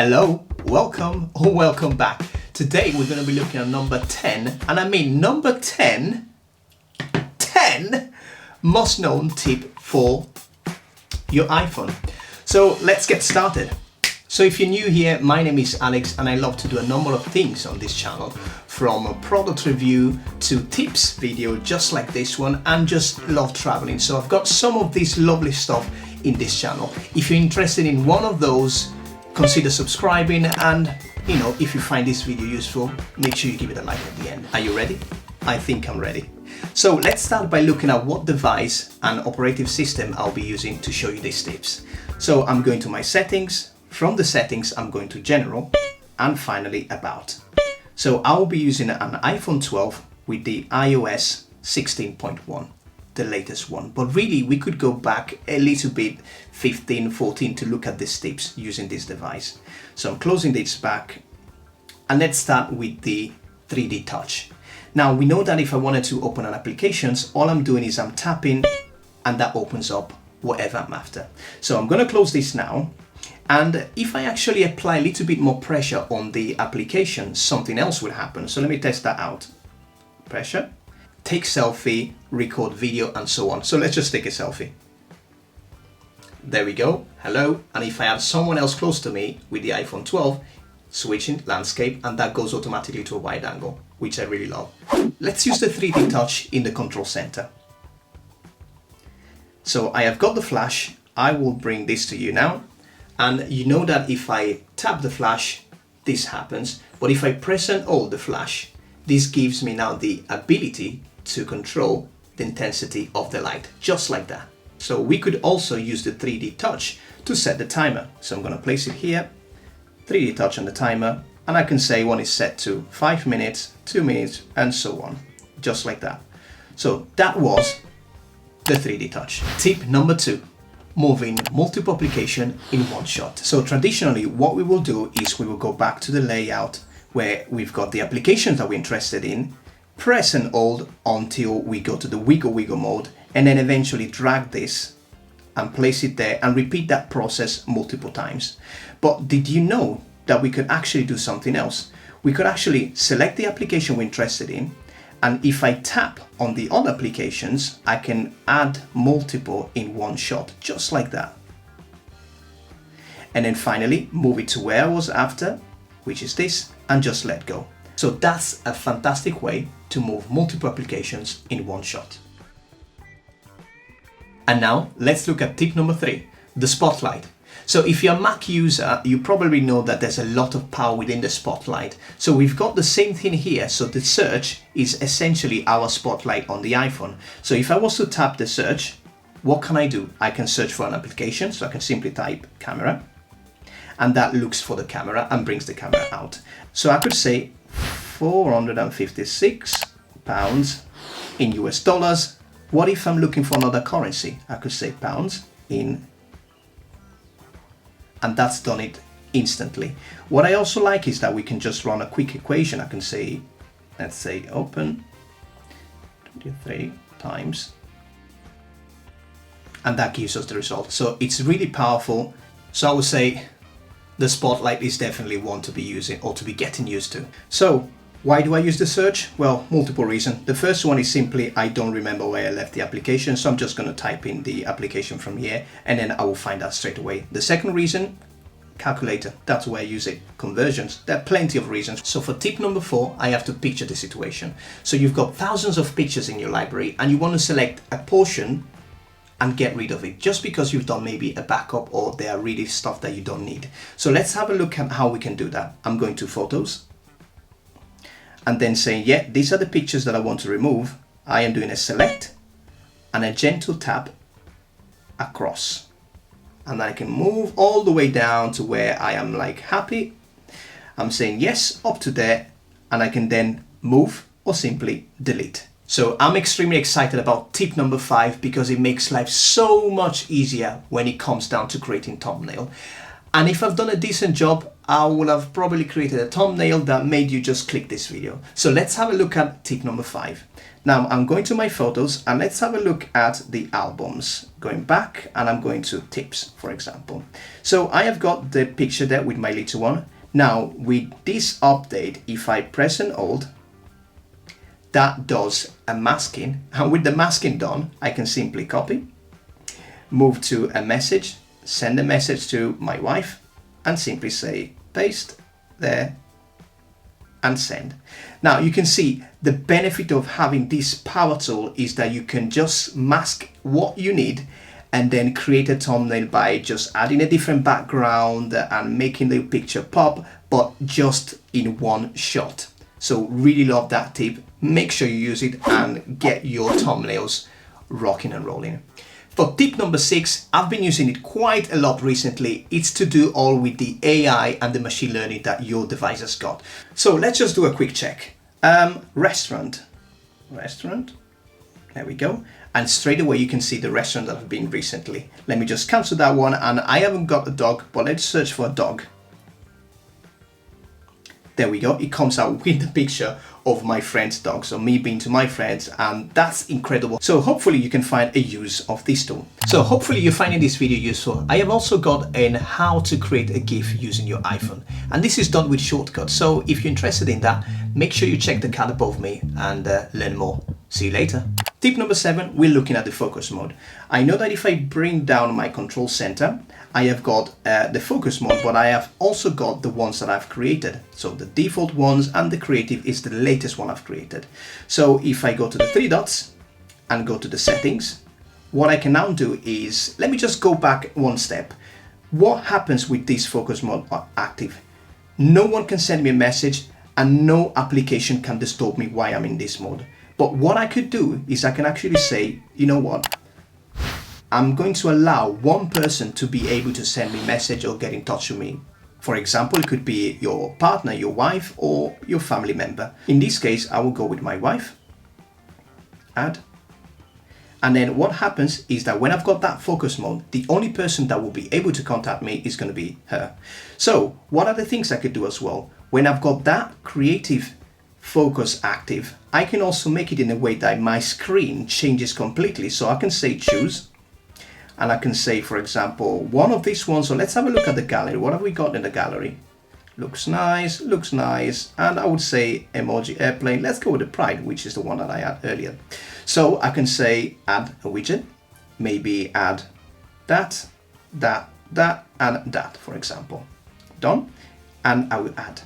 Hello, welcome or welcome back. Today we're going to be looking at number 10, and I mean number 10 most known tip for your iPhone. So let's get started. So if you're new here, my name is Alex and I love to do a number of things on this channel, from a product review to tips video just like this one, and just love traveling. So I've got some of this lovely stuff in this channel. If you're interested in one of those, consider subscribing, and if you find this video useful, make sure you give it a like at the end. Are you ready? I think I'm ready. So let's start by looking at what device and operating system I'll be using to show you these tips. So I'm going to my settings. From the settings, I'm going to general, and finally about. So I'll be using an iPhone 12 with the iOS 16.1. the latest one, but really we could go back a little bit, 15, 14, to look at these tips using this device. So I'm closing this back, and let's start with the 3D Touch. Now we know that if I wanted to open an applications, all I'm doing is I'm tapping and that opens up whatever I'm after. So I'm going to close this now, and if I actually apply a little bit more pressure on the application, something else will happen. So let me test that out. Pressure, take selfie, record video, and so on. So let's just take a selfie. There we go. Hello. And if I have someone else close to me with the iPhone 12, switching landscape, and that goes automatically to a wide angle, which I really love. Let's use the 3D Touch in the control center. So I have got the flash. I will bring this to you now. And you know that if I tap the flash, this happens. But if I press and hold the flash, this gives me now the ability to control the intensity of the light, just like that. So we could also use the 3D Touch to set the timer. So I'm going to place it here, 3D Touch on the timer, and I can say one is set to 5 minutes, 2 minutes, and so on, just like that. So that was the 3D Touch. Tip number 2, moving multiple applications in one shot. So traditionally what we will do is we will go back to the layout where we've got the applications that we're interested in, press and hold until we go to the wiggle mode, and then eventually drag this and place it there and repeat that process multiple times. But did you know that we could actually do something else? We could actually select the application we're interested in, and if I tap on the other applications, I can add multiple in one shot, just like that. And then finally move it to where I was after, which is this, and just let go. So that's a fantastic way to move multiple applications in one shot. And now let's look at tip number 3, the spotlight. So if you're a Mac user, you probably know that there's a lot of power within the spotlight. So we've got the same thing here. So the search is essentially our spotlight on the iPhone. So if I was to tap the search, what can I do? I can search for an application. So I can simply type camera, and that looks for the camera and brings the camera out. So I could say 456 pounds in US dollars. What if I'm looking for another currency? I could say pounds in, and that's done it instantly. What I also like is that we can just run a quick equation. I can say, let's say open 23 times, and that gives us the result. So it's really powerful. So I would say the spotlight is definitely one to be using or to be getting used to. So why do I use the search? Well, multiple reasons. The first one is simply I don't remember where I left the application, so I'm just going to type in the application from here, and then I will find out straight away. The second reason, calculator. That's where I use it. Conversions. There are plenty of reasons. So for tip number 4, I have to picture the situation. So you've got thousands of pictures in your library, and you want to select a portion and get rid of it, just because you've done maybe a backup or they are really stuff that you don't need. So let's have a look at how we can do that. I'm going to photos, and then saying, yeah, these are the pictures that I want to remove. I am doing a select and a gentle tap across, and I can move all the way down to where I am like happy. I'm saying yes up to there, and I can then move or simply delete. So I'm extremely excited about tip number 5 because it makes life so much easier when it comes down to creating thumbnail. And if I've done a decent job, I will have probably created a thumbnail that made you just click this video. So let's have a look at tip number 5. Now I'm going to my photos and let's have a look at the albums. Going back and I'm going to tips, for example. So I have got the picture there with my little one. Now with this update, if I press and hold, that does a masking. And with the masking done, I can simply copy, move to a message, send a message to my wife and simply say paste there and send. Now you can see the benefit of having this power tool is that you can just mask what you need and then create a thumbnail by just adding a different background and making the picture pop, but just in one shot. So really love that tip. Make sure you use it and get your thumbnails rocking and rolling. For tip number 6, I've been using it quite a lot recently. It's to do all with the AI and the machine learning that your device has got. So let's just do a quick check. Restaurant, there we go. And straight away you can see the restaurant that I've been recently. Let me just cancel that one, and I haven't got a dog, but let's search for a dog. There we go, it comes out with the picture of my friend's dog, so me being to my friends, and that's incredible. So hopefully you can find a use of this tool. So hopefully you're finding this video useful. I have also got an how to create a GIF using your iPhone, and this is done with shortcuts. So if you're interested in that, make sure you check the card above me and learn more. See you later. Tip number 7, we're looking at the focus mode. I know that if I bring down my control center, I have got the focus mode, but I have also got the ones that I've created. So the default ones and the creative is the latest one I've created. So if I go to the 3 dots and go to the settings, what I can now do is, let me just go back one step. What happens with this focus mode active? No one can send me a message and no application can disturb me while I'm in this mode. But what I could do is I can actually say, you know what? I'm going to allow one person to be able to send me a message or get in touch with me. For example, it could be your partner, your wife, or your family member. In this case, I will go with my wife, add. And then what happens is that when I've got that focus mode, the only person that will be able to contact me is going to be her. So what are the things I could do as well? When I've got that creative focus active, I can also make it in a way that my screen changes completely. So I can say choose, and I can say, for example, one of these ones. So let's have a look at the gallery. What have we got in the gallery? Looks nice, and I would say emoji airplane. Let's go with the pride, which is the one that I had earlier. So I can say add a widget, maybe add that, and that, for example. Done, and I will add.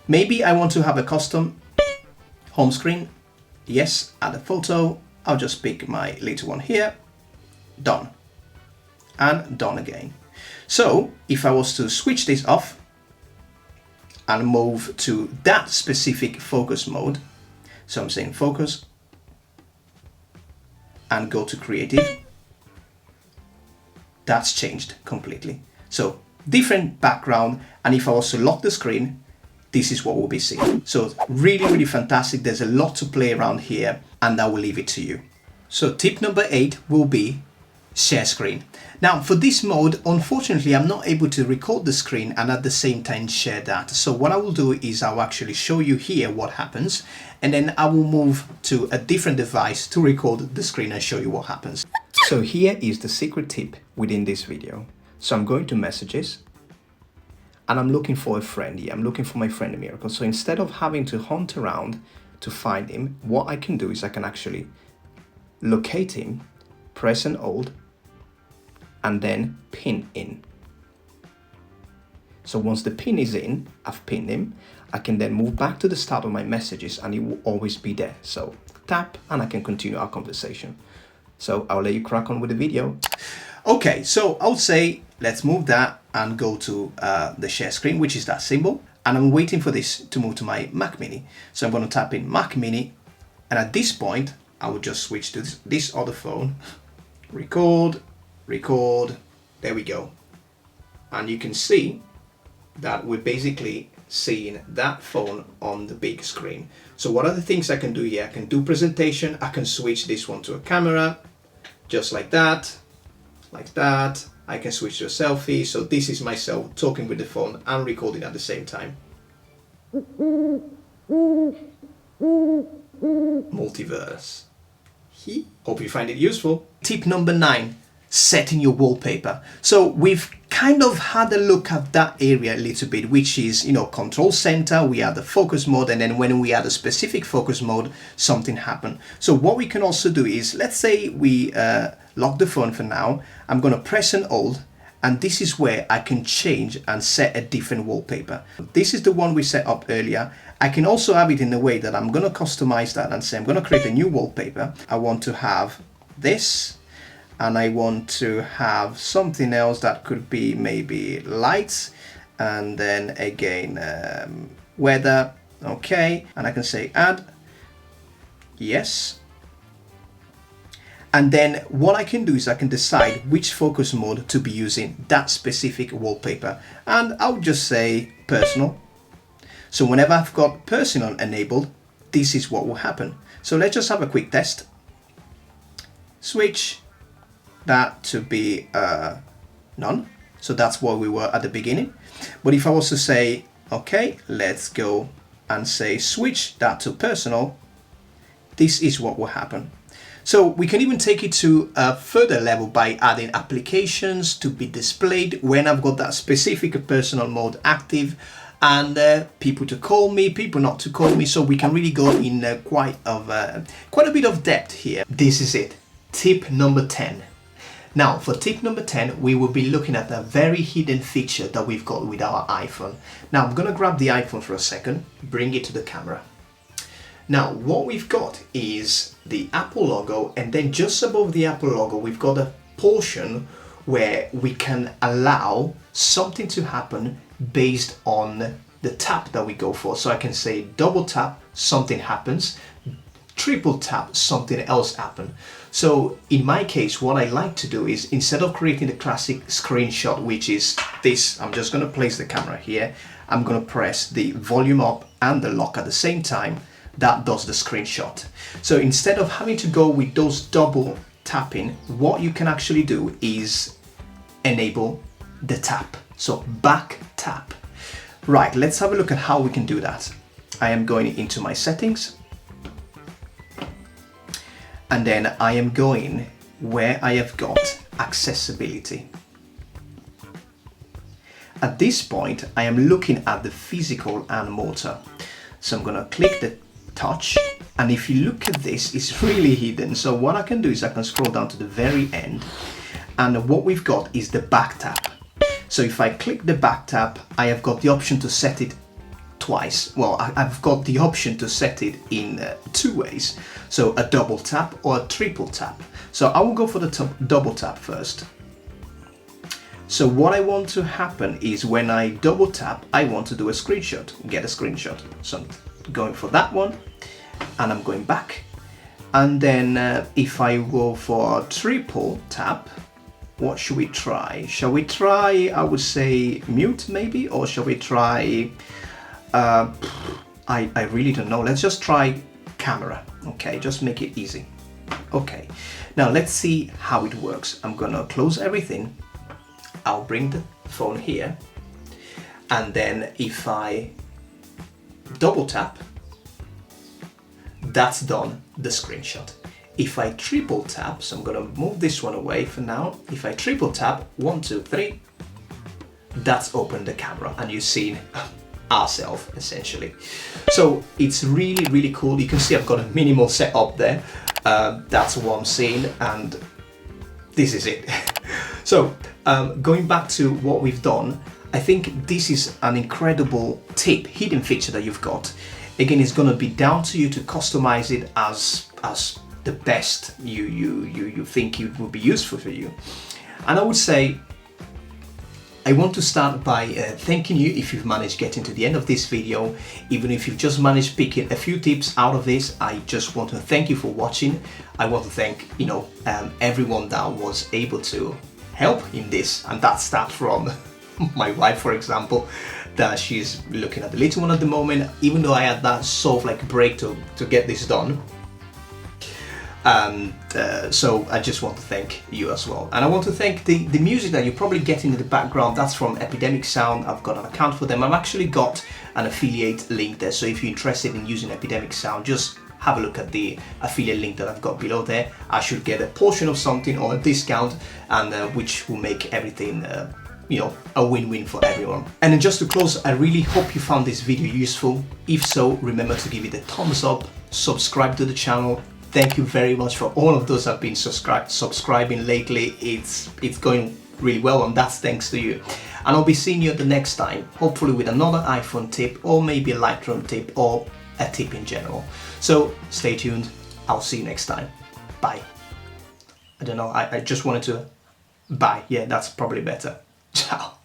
Maybe I want to have a custom home screen. Yes, add a photo. I'll just pick my little one here. Done. And done again. So if I was to switch this off and move to that specific focus mode, so I'm saying focus and go to creative, that's changed completely. So different background, and if I was to lock the screen, this is what we'll be seeing. So really, really fantastic. There's a lot to play around here, and I will leave it to you. So tip number 8 will be share screen. Now for this mode, unfortunately, I'm not able to record the screen and at the same time share that. So what I will do is I'll actually show you here what happens, and then I will move to a different device to record the screen and show you what happens. So here is the secret tip within this video. So I'm going to messages, and I'm looking for a friend here. I'm looking for my friend Miracle. So instead of having to hunt around to find him, what I can do is I can actually locate him, press and hold, and then pin in. So once the pin is in, I've pinned him, I can then move back to the start of my messages and it will always be there. So tap and I can continue our conversation. So I'll let you crack on with the video. Okay, so I would say let's move that and go to the share screen, which is that symbol. And I'm waiting for this to move to my Mac Mini. So I'm going to tap in Mac Mini. And at this point, I will just switch to this other phone. Record. There we go. And you can see that we're basically seeing that phone on the big screen. So what are the things I can do here? I can do presentation. I can switch this one to a camera, just like that. I can switch to a selfie. So this is myself talking with the phone and recording at the same time. Multiverse. Hope you find it useful. Tip number 9, setting your wallpaper. So we've kind of had a look at that area a little bit, which is, control center, we had the focus mode, and then when we had a specific focus mode, something happened. So what we can also do is, let's say we lock the phone for now. I'm going to press and hold, and this is where I can change and set a different wallpaper. This is the one we set up earlier. I can also have it in the way that I'm going to customize that and say I'm going to create a new wallpaper. I want to have this, and I want to have something else that could be maybe lights, and then again weather. Okay, and I can say add, yes. And then what I can do is I can decide which focus mode to be using that specific wallpaper, and I'll just say personal. So whenever I've got personal enabled, this is what will happen. So let's just have a quick test. Switch that to be none. So that's where we were at the beginning. But if I was to say, okay, let's go and say switch that to personal, this is what will happen. So we can even take it to a further level by adding applications to be displayed when I've got that specific personal mode active, and people to call me, people not to call me. So we can really go in quite a bit of depth here. This is it, tip number 10. Now for tip number 10, we will be looking at a very hidden feature that we've got with our iPhone. Now I'm gonna grab the iPhone for a second, bring it to the camera. Now what we've got is the Apple logo, and then just above the Apple logo we've got a portion where we can allow something to happen based on the tap that we go for. So I can say double tap, something happens, triple tap, something else happens. So in my case, what I like to do is, instead of creating the classic screenshot, which is this, I'm just going to place the camera here, I'm going to press the volume up and the lock at the same time. That does the screenshot. So instead of having to go with those double tapping, what you can actually do is enable the tap. So back tap. Right, let's have a look at how we can do that. I am going into my settings, and then I am going where I have got accessibility. At this point, I am looking at the physical and motor. So I'm gonna click the touch, and if you look at this, it's really hidden. So what I can do is I can scroll down to the very end, and what we've got is the back tap. So if I click the back tap, I have got the option to set it twice. Well, I've got the option to set it in two ways. So a double tap or a triple tap. So I will go for the double tap first. So what I want to happen is when I double tap, I want to do a screenshot, get a screenshot. So I'm going for that one, and I'm going back. And then if I go for a triple tap, what should we try? Shall we try, I would say, mute maybe? Or shall we try, I really don't know. Let's just try camera. Okay, just make it easy. Okay, now let's see how it works. I'm gonna close everything. I'll bring the phone here. And then if I double tap, that's done the screenshot. If I triple tap, so I'm gonna move this one away for now. If I triple tap, 1, 2, 3, that's opened the camera, and you've seen ourselves essentially. So it's really, really cool. You can see I've got a minimal setup there. That's what I'm seeing, and this is it. So going back to what we've done, I think this is an incredible tip, hidden feature that you've got. Again, it's gonna be down to you to customize it as the best you think it will be useful for you. And I would say, I want to start by thanking you if you've managed getting to the end of this video. Even if you've just managed picking a few tips out of this, I just want to thank you for watching. I want to thank everyone that was able to help in this, and that starts from my wife, for example, that she's looking at the little one at the moment, even though I had that sort of like break to get this done. And so I just want to thank you as well. And I want to thank the music that you're probably getting in the background. That's from Epidemic Sound. I've got an account for them. I've actually got an affiliate link there. So if you're interested in using Epidemic Sound, just have a look at the affiliate link that I've got below there. I should get a portion of something or a discount, and which will make everything you know, a win-win for everyone. And then just to close, I really hope you found this video useful. If so, remember to give it a thumbs up, subscribe to the channel. Thank you very much for all of those that have been subscribing lately. It's going really well, and that's thanks to you. And I'll be seeing you at the next time, hopefully with another iPhone tip, or maybe a Lightroom tip, or a tip in general. So stay tuned. I'll see you next time. Bye. I don't know, I just wanted to bye. Yeah, that's probably better. Ciao.